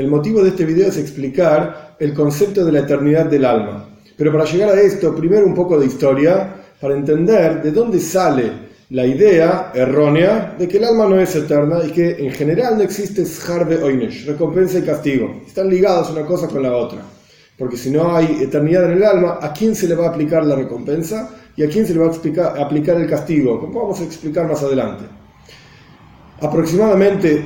El motivo de este video es explicar el concepto de la eternidad del alma. Pero para llegar a esto, primero un poco de historia, para entender de dónde sale la idea errónea de que el alma no es eterna y que en general no existe schar ve'onesh, recompensa y castigo. Están ligados una cosa con la otra. Porque si no hay eternidad en el alma, ¿a quién se le va a aplicar la recompensa y a quién se le va a aplicar el castigo? Como vamos a explicar más adelante. Aproximadamente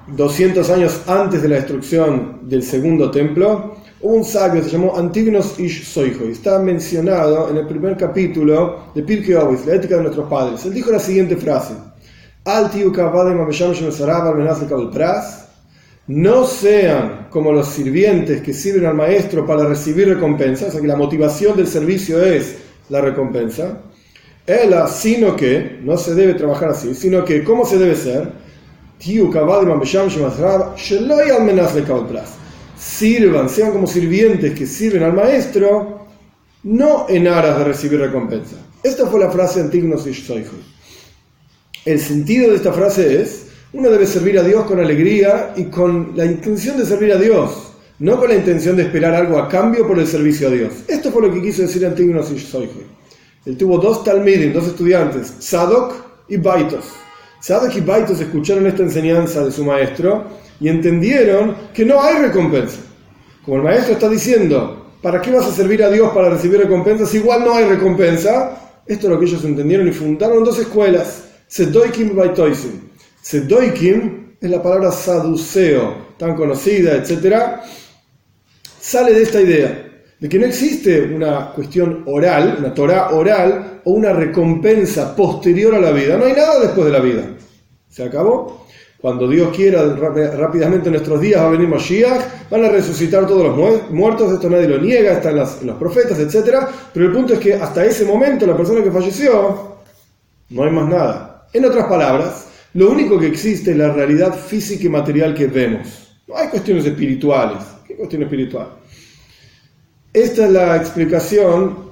200 años antes de la destrucción del segundo templo, hubo un sabio que se llamó Antignos Ish Soichoi. Está mencionado en el primer capítulo de Pirkei Avos, la ética de nuestros padres. Él dijo la siguiente frase: no sean como los sirvientes que sirven al maestro para recibir recompensa, o sea que la motivación del servicio es la recompensa. Sino que, no se debe trabajar así, sino que, ¿cómo se debe ser? Sirvan, sean como sirvientes que sirven al maestro, no en aras de recibir recompensa. Esta fue la frase de Antignos Ish Soichoi. El sentido de esta frase es: uno debe servir a Dios con alegría y con la intención de servir a Dios, no con la intención de esperar algo a cambio por el servicio a Dios. Esto fue lo que quiso decir Antignos Ish Soichoi. Él tuvo dos talmidim, dos estudiantes, Tzadok y Baitos. Tzadok y Baitos escucharon esta enseñanza de su maestro y entendieron que no hay recompensa. Como el maestro está diciendo, ¿para qué vas a servir a Dios para recibir recompensas? Igual no hay recompensa. Esto es lo que ellos entendieron y fundaron dos escuelas, Tzedoikim y Baitoisim. Tzedoikim es la palabra saduceo, tan conocida, etc. Sale de esta idea de que no existe una cuestión oral, una Torah oral o una recompensa posterior a la vida. No hay nada después de la vida. ¿Se acabó? Cuando Dios quiera, rápidamente en nuestros días va a venir Mashiach, van a resucitar todos los muertos, esto nadie lo niega, está en los profetas, etc. Pero el punto es que hasta ese momento la persona que falleció, no hay más nada. En otras palabras, lo único que existe es la realidad física y material que vemos. No hay cuestiones espirituales. ¿Qué cuestión espiritual? Esta es la explicación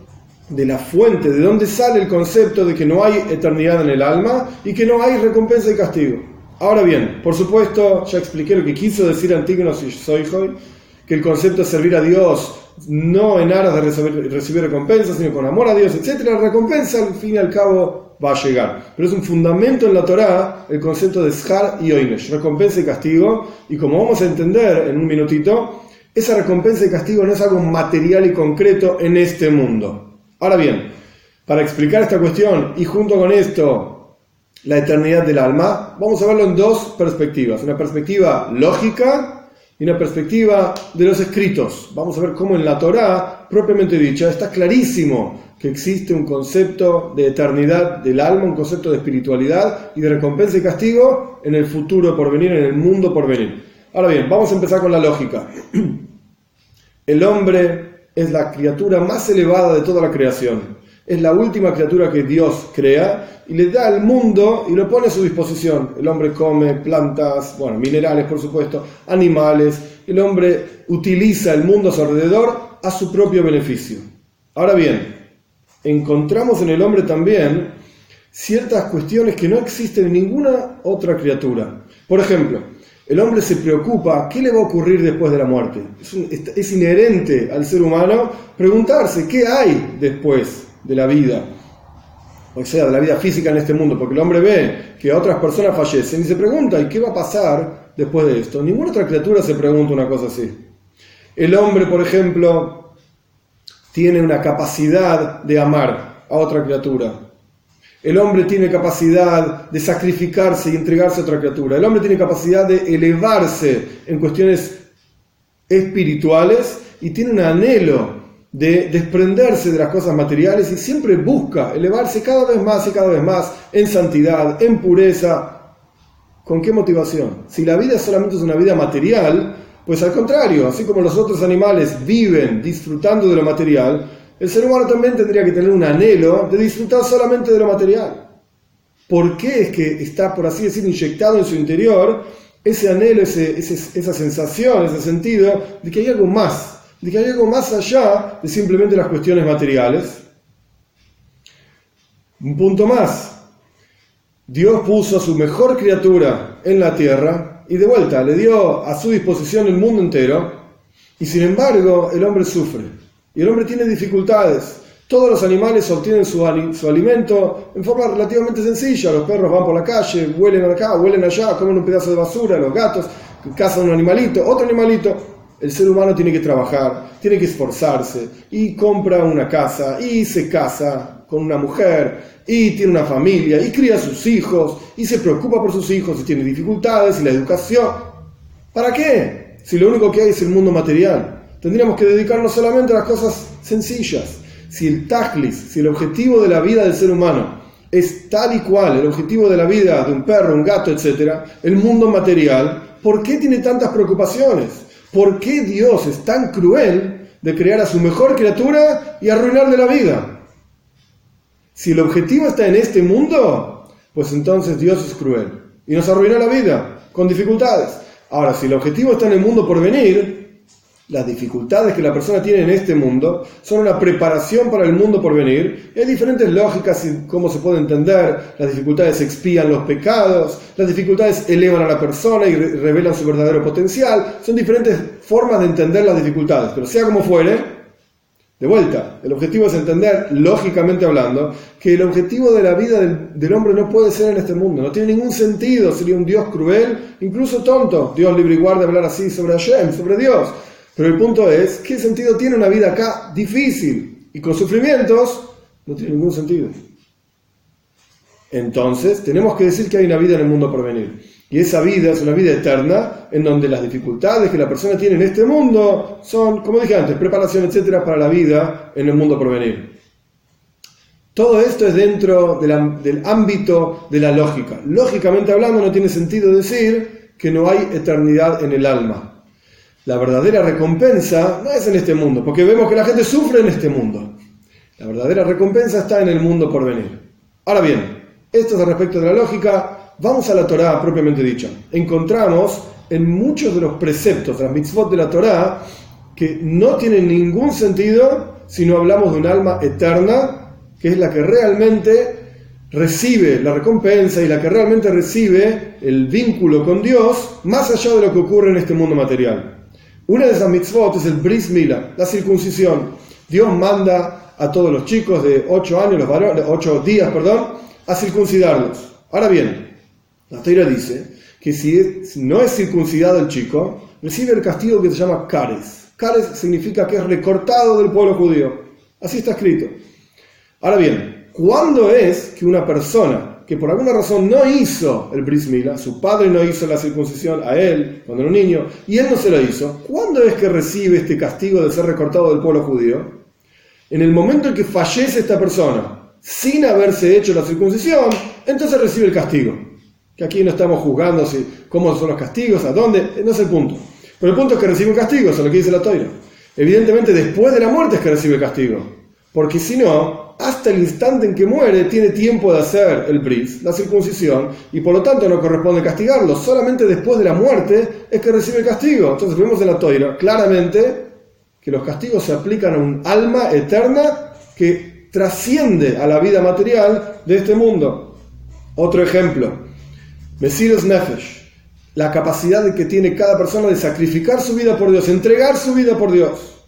de la fuente, de dónde sale el concepto de que no hay eternidad en el alma y que no hay recompensa y castigo. Ahora bien, por supuesto, ya expliqué lo que quiso decir Antignos Ish Soichoi, que el concepto es servir a Dios no en aras de recibir recompensa, sino con amor a Dios, etc. La recompensa, al fin y al cabo, va a llegar. Pero es un fundamento en la Torá el concepto de schar y onesh, recompensa y castigo, y como vamos a entender en un minutito, esa recompensa y castigo no es algo material y concreto en este mundo. Ahora bien, para explicar esta cuestión y junto con esto la eternidad del alma, vamos a verlo en dos perspectivas: una perspectiva lógica y una perspectiva de los escritos. Vamos a ver cómo en la Torá, propiamente dicha, está clarísimo que existe un concepto de eternidad del alma, un concepto de espiritualidad y de recompensa y castigo en el futuro por venir, en el mundo por venir. Ahora bien, vamos a empezar con la lógica. El hombre es la criatura más elevada de toda la creación. Es la última criatura que Dios crea y le da al mundo y lo pone a su disposición. El hombre come plantas, minerales por supuesto, animales. El hombre utiliza el mundo a su alrededor a su propio beneficio. Ahora bien, encontramos en el hombre también ciertas cuestiones que no existen en ninguna otra criatura. Por ejemplo, el hombre se preocupa, ¿qué le va a ocurrir después de la muerte? Es inherente al ser humano preguntarse, ¿qué hay después de la vida? O sea, de la vida física en este mundo, porque el hombre ve que otras personas fallecen y se pregunta, ¿y qué va a pasar después de esto? Ninguna otra criatura se pregunta una cosa así. El hombre, por ejemplo, tiene una capacidad de amar a otra criatura. El hombre tiene capacidad de sacrificarse y entregarse a otra criatura. El hombre tiene capacidad de elevarse en cuestiones espirituales y tiene un anhelo de desprenderse de las cosas materiales y siempre busca elevarse cada vez más y cada vez más en santidad, en pureza. ¿Con qué motivación? Si la vida solamente es una vida material, pues al contrario, así como los otros animales viven disfrutando de lo material, el ser humano también tendría que tener un anhelo de disfrutar solamente de lo material. ¿Por qué es que está, por así decir, inyectado en su interior ese anhelo, esa sensación, ese sentido de que hay algo más, de que hay algo más allá de simplemente las cuestiones materiales? Un punto más. Dios puso a su mejor criatura en la tierra y de vuelta le dio a su disposición el mundo entero, y sin embargo el hombre sufre, y el hombre tiene dificultades. Todos los animales obtienen su alimento en forma relativamente sencilla. Los perros van por la calle, huelen acá, huelen allá, comen un pedazo de basura, los gatos cazan un animalito, otro animalito. El ser humano tiene que trabajar, tiene que esforzarse, y compra una casa, y se casa con una mujer, y tiene una familia, y cría a sus hijos, y se preocupa por sus hijos, y tiene dificultades, y la educación. ¿Para qué? Si lo único que hay es el mundo material. Tendríamos que dedicarnos solamente a las cosas sencillas. Si el tajlis, si el objetivo de la vida del ser humano es tal y cual el objetivo de la vida de un perro, un gato, etc., el mundo material, ¿por qué tiene tantas preocupaciones? ¿Por qué Dios es tan cruel de crear a su mejor criatura y arruinarle la vida? Si el objetivo está en este mundo, pues entonces Dios es cruel y nos arruinó la vida con dificultades. Ahora, si el objetivo está en el mundo por venir, las dificultades que la persona tiene en este mundo son una preparación para el mundo por venir. Hay diferentes lógicas y cómo se puede entender. Las dificultades expían los pecados, las dificultades elevan a la persona y revelan su verdadero potencial. Son diferentes formas de entender las dificultades, pero sea como fuere, de vuelta, el objetivo es entender, lógicamente hablando, que el objetivo de la vida del hombre no puede ser en este mundo. No tiene ningún sentido, sería un Dios cruel, incluso tonto. Dios libre y guarde hablar así sobre Hashem, sobre Dios. Pero el punto es, ¿qué sentido tiene una vida acá difícil y con sufrimientos? No tiene ningún sentido. Entonces, tenemos que decir que hay una vida en el mundo por venir. Y esa vida es una vida eterna, en donde las dificultades que la persona tiene en este mundo son, como dije antes, preparación, etcétera, para la vida en el mundo por venir. Todo esto es dentro del ámbito de la lógica. Lógicamente hablando, no tiene sentido decir que no hay eternidad en el alma. La verdadera recompensa no es en este mundo, porque vemos que la gente sufre en este mundo. La verdadera recompensa está en el mundo por venir. Ahora bien, esto es al respecto de la lógica. Vamos a la Torá propiamente dicha. Encontramos en muchos de los preceptos, de las mitzvot de la Torá, que no tienen ningún sentido si no hablamos de un alma eterna, que es la que realmente recibe la recompensa y la que realmente recibe el vínculo con Dios, más allá de lo que ocurre en este mundo material. Una de esas mitzvot es el bris milah, la circuncisión. Dios manda a todos los chicos de 8 años, los varones, 8 días, a circuncidarlos. Ahora bien, la Torá dice que si no es circuncidado el chico, recibe el castigo que se llama kares. Kares significa que es recortado del pueblo judío. Así está escrito. Ahora bien, ¿cuándo es que una persona que por alguna razón no hizo el bris milah, su padre no hizo la circuncisión a él cuando era un niño, y él no se la hizo, ¿cuándo es que recibe este castigo de ser recortado del pueblo judío? En el momento en que fallece esta persona sin haberse hecho la circuncisión, entonces recibe el castigo. Que aquí no estamos juzgando cómo son los castigos, a dónde, no es el punto. Pero el punto es que recibe un castigo, eso es lo que dice la Torá. Evidentemente después de la muerte es que recibe el castigo, porque si no, hasta el instante en que muere tiene tiempo de hacer el bris, la circuncisión, y por lo tanto no corresponde castigarlo. Solamente después de la muerte es que recibe el castigo. Entonces vemos en la Torá claramente que los castigos se aplican a un alma eterna que trasciende a la vida material de este mundo. Otro ejemplo, Mesiras Nefesh, la capacidad que tiene cada persona de sacrificar su vida por Dios, entregar su vida por Dios.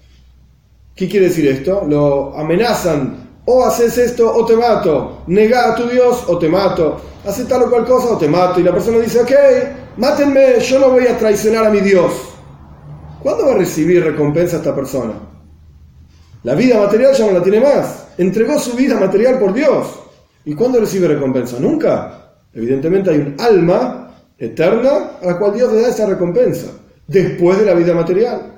¿Qué quiere decir esto? Lo amenazan: o haces esto o te mato, negá a tu Dios o te mato, haces tal o cual cosa o te mato. Y la persona dice: ok, mátenme, yo no voy a traicionar a mi Dios. ¿Cuándo va a recibir recompensa esta persona? La vida material ya no la tiene más, entregó su vida material por Dios. ¿Y cuándo recibe recompensa? Nunca. Evidentemente hay un alma eterna a la cual Dios le da esa recompensa después de la vida material.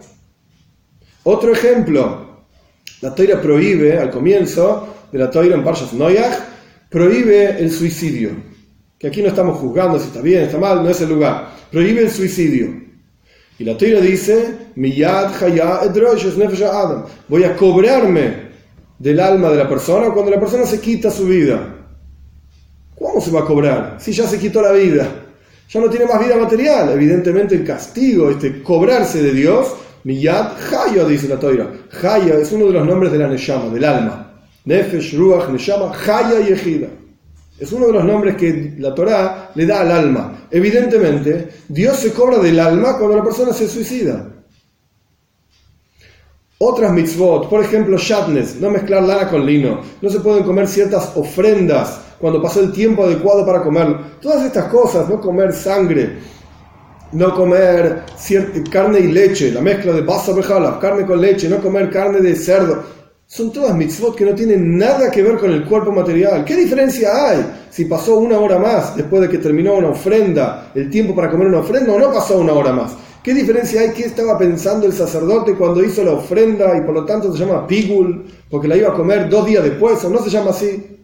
Otro ejemplo, la Torá prohíbe, al comienzo de la Torá en Parshas Noach, prohíbe el suicidio. Que aquí no estamos juzgando si está bien, está mal, no es el lugar. Prohíbe el suicidio. Y la Torá dice: Miyad haya edrosh nefesh adam. Voy a cobrarme del alma de la persona cuando la persona se quita su vida. ¿Cómo se va a cobrar? Si ya se quitó la vida, ya no tiene más vida material. Evidentemente el castigo, cobrarse de Dios, Miyad Haya, dice la Torá. Haya es uno de los nombres de la Neshama, del alma. Nefesh, Ruach, Neshama, Haya y Ejida. Es uno de los nombres que la Torá le da al alma. Evidentemente, Dios se cobra del alma cuando la persona se suicida. Otras mitzvot, por ejemplo, shatnes, no mezclar lana con lino, no se pueden comer ciertas ofrendas cuando pasó el tiempo adecuado para comerlo. Todas estas cosas, no comer sangre, no comer carne y leche, la mezcla de basar bejalaf, carne con leche, no comer carne de cerdo, son todas mitzvot que no tienen nada que ver con el cuerpo material. ¿Qué diferencia hay si pasó una hora más después de que terminó una ofrenda, el tiempo para comer una ofrenda, o no pasó una hora más? ¿Qué diferencia hay? ¿Qué estaba pensando el sacerdote cuando hizo la ofrenda y por lo tanto se llama pigul, porque la iba a comer 2 días después, o no se llama así?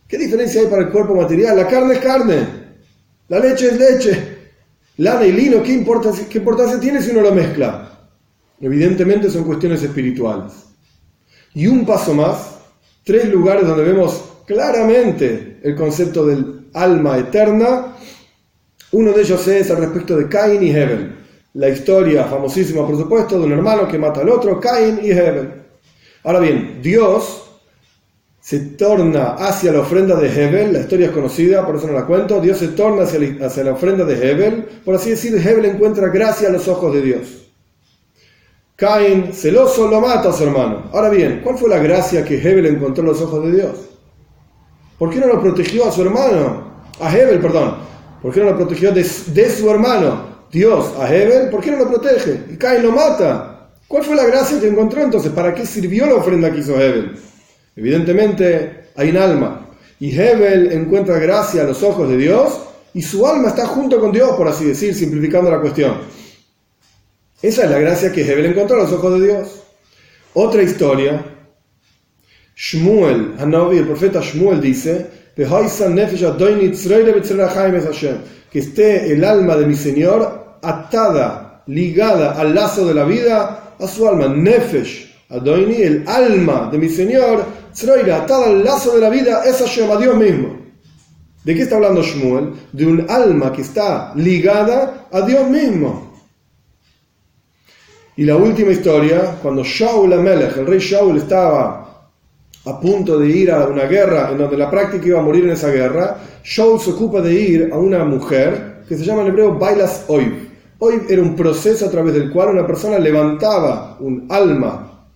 ¿Qué diferencia hay para el cuerpo material? La carne es carne, la leche es leche, lana y lino, ¿qué importancia tiene si uno lo mezcla? Evidentemente son cuestiones espirituales. Y un paso más, 3 lugares donde vemos claramente el concepto del alma eterna. Uno de ellos es al respecto de Caín y Hebel. La historia famosísima, por supuesto, de un hermano que mata al otro, Caín y Hebel. Ahora bien, Dios se torna hacia la ofrenda de Hebel, la historia es conocida, por eso no la cuento. Dios se torna hacia la ofrenda de Hebel, por así decir, Hebel encuentra gracia a los ojos de Dios. Caín, celoso, lo mata a su hermano. Ahora bien, ¿cuál fue la gracia que Hebel encontró en los ojos de Dios? ¿Por qué no lo protegió a su hermano? A Hebel, perdón. ¿Por qué no lo protegió de su hermano? Dios, a Hebel, ¿por qué no lo protege? Y Caín lo mata. ¿Cuál fue la gracia que encontró entonces? ¿Para qué sirvió la ofrenda que hizo Hebel? Evidentemente hay un alma. Y Hebel encuentra gracia a los ojos de Dios y su alma está junto con Dios, por así decir, simplificando la cuestión. Esa es la gracia que Hebel encontró a los ojos de Dios. Otra historia, Shmuel, el profeta Shmuel dice, que esté el alma de mi Señor atada, ligada al lazo de la vida, a su alma. Nefesh Adoini, el alma de mi Señor, atada al lazo de la vida, es Hashem, a Dios mismo. ¿De qué está hablando Shmuel? De un alma que está ligada a Dios mismo. Y la última historia, cuando Shaul HaMelech, el rey Shaul, estaba a punto de ir a una guerra en donde la práctica iba a morir en esa guerra, Shaul se ocupa de ir a una mujer que se llama en hebreo Bailas Oiv. Oiv era un proceso a través del cual una persona levantaba un alma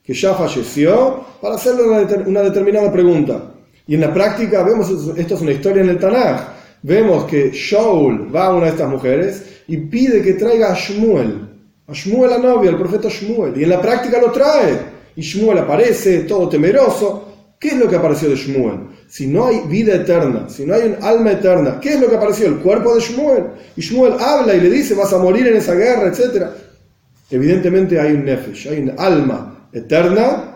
que ya falleció para hacerle una determinada pregunta. Y en la práctica vemos, esto es una historia en el Tanaj, vemos que Shaul va a una de estas mujeres y pide que traiga a Shmuel la novia, el profeta Shmuel, y en la práctica lo trae, y Shmuel aparece todo temeroso. ¿Qué es lo que apareció de Shmuel? Si no hay vida eterna, si no hay un alma eterna, ¿qué es lo que apareció? El cuerpo de Shmuel. Y Shmuel habla y le dice, vas a morir en esa guerra, etc. Evidentemente hay un nefesh, hay un alma eterna,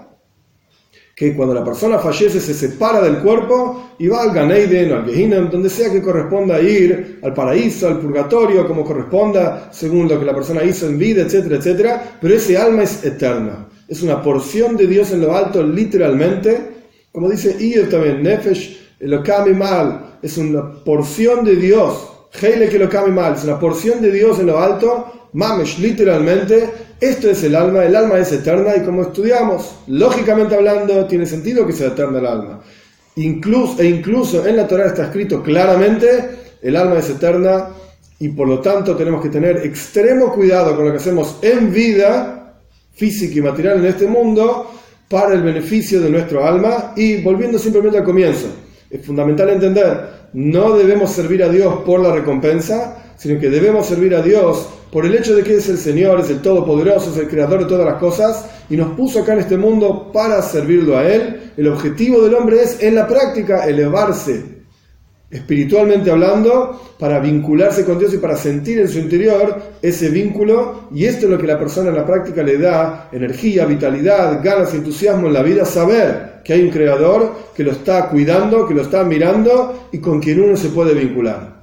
que cuando la persona fallece se separa del cuerpo y va al Gan Eden o al Gehinnom, donde sea que corresponda ir, al paraíso, al purgatorio, como corresponda, según lo que la persona hizo en vida, etcétera, etcétera. Pero ese alma es eterna, es una porción de Dios en lo alto, literalmente, como dice Iyov también, Nefesh Elokam Imal, es una porción de Dios, Heilek Elokam Imal, es una porción de Dios en lo alto, Mamesh, literalmente. Esto es el alma es eterna, y como estudiamos, lógicamente hablando, tiene sentido que sea eterna el alma. Incluso en la Torá está escrito claramente, el alma es eterna, y por lo tanto tenemos que tener extremo cuidado con lo que hacemos en vida, física y material en este mundo, para el beneficio de nuestro alma. Y volviendo simplemente al comienzo, es fundamental entender, no debemos servir a Dios por la recompensa, sino que debemos servir a Dios por el hecho de que es el Señor, es el Todopoderoso, es el Creador de todas las cosas, y nos puso acá en este mundo para servirlo a Él. El objetivo del hombre es, en la práctica, elevarse espiritualmente hablando, para vincularse con Dios y para sentir en su interior ese vínculo. Y esto es lo que la persona en la práctica le da energía, vitalidad, ganas y entusiasmo en la vida, saber que hay un Creador que lo está cuidando, que lo está mirando y con quien uno se puede vincular.